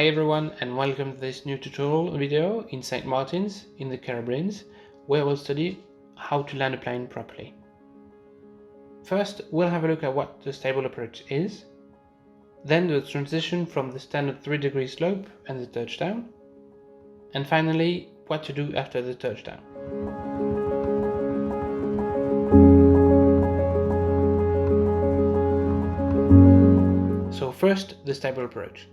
Hi everyone, and welcome to this new tutorial video in St. Martin's in the Caribbean, where we'll study how to land a plane properly. First, we'll have a look at what the stable approach is, then the transition from the standard 3-degree slope and the touchdown, and finally what to do after the touchdown. So first, the stable approach.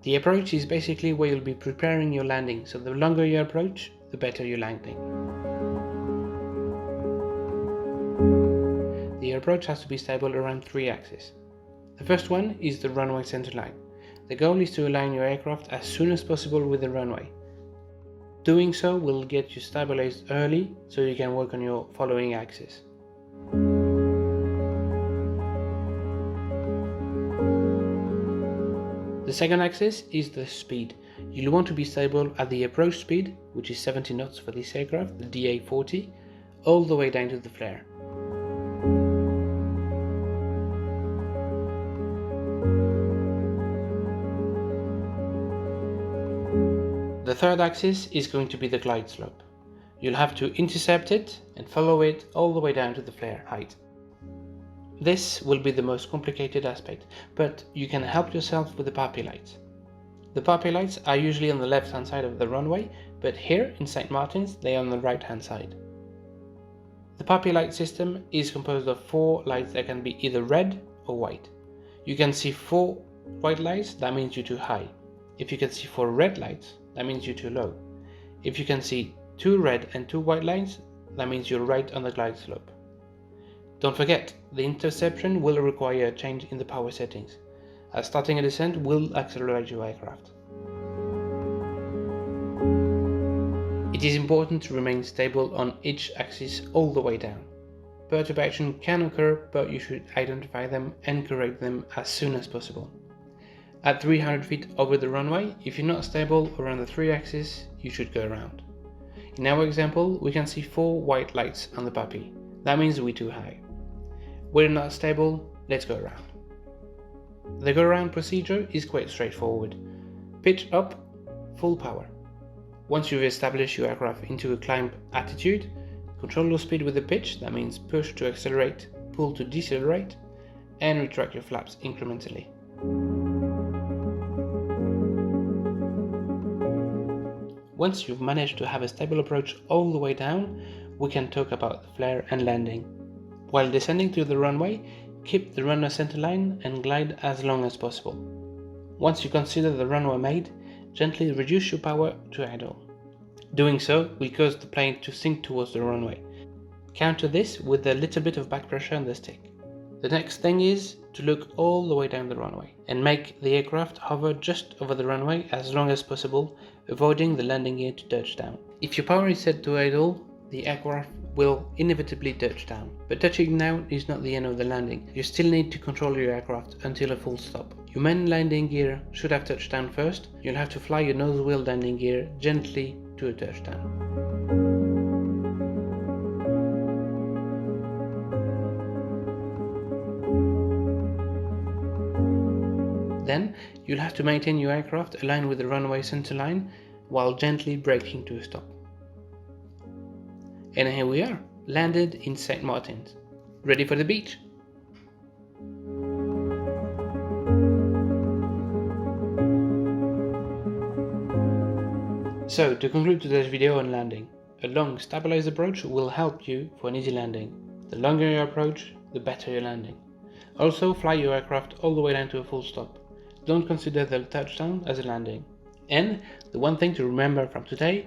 The approach is basically where you'll be preparing your landing, so the longer your approach, the better your landing. The approach has to be stable around 3 axes. The first one is the runway center line. The goal is to align your aircraft as soon as possible with the runway. Doing so will get you stabilized early so you can work on your following axes. The second axis is the speed. You'll want to be stable at the approach speed, which is 70 knots for this aircraft, the DA-40, all the way down to the flare. The third axis is going to be the glide slope. You'll have to intercept it and follow it all the way down to the flare height. This will be the most complicated aspect, but you can help yourself with the puppy lights. The puppy lights are usually on the left hand side of the runway, but here in St. Martin's they are on the right hand side. The puppy light system is composed of 4 lights that can be either red or white. You can see 4 white lights, that means you're too high. If you can see 4 red lights, that means you're too low. If you can see 2 red and 2 white lines, that means you're right on the glide slope. Don't forget, the interception will require a change in the power settings, as starting a descent will accelerate your aircraft. It is important to remain stable on each axis all the way down. Perturbation can occur, but you should identify them and correct them as soon as possible. At 300 feet over the runway, if you're not stable around the 3 axes, you should go around. In our example, we can see 4 white lights on the puppy. That means we're too high. We're not stable, let's go around. The go around procedure is quite straightforward. Pitch up, full power. Once you've established your aircraft into a climb attitude, control your speed with the pitch, that means push to accelerate, pull to decelerate, and retract your flaps incrementally. Once you've managed to have a stable approach all the way down, we can talk about the flare and landing. While descending to the runway, keep the runway center line and glide as long as possible. Once you consider the runway made, gently reduce your power to idle. Doing so will cause the plane to sink towards the runway. Counter this with a little bit of back pressure on the stick. The next thing is to look all the way down the runway and make the aircraft hover just over the runway as long as possible, avoiding the landing gear to touch down. If your power is set to idle, the aircraft will inevitably touch down. But touching down is not the end of the landing. You still need to control your aircraft until a full stop. Your main landing gear should have touched down first. You'll have to fly your nose wheel landing gear gently to a touchdown. Then you'll have to maintain your aircraft aligned with the runway center line while gently braking to a stop. And here we are, landed in St. Martin's, ready for the beach. So to conclude today's video on landing, a long stabilized approach will help you for an easy landing. The longer your approach, the better your landing. Also fly your aircraft all the way down to a full stop. Don't consider the touchdown as a landing. And the one thing to remember from today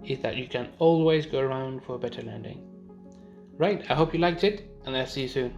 is that you can always go around for a better landing. Right, I hope you liked it, and I'll see you soon.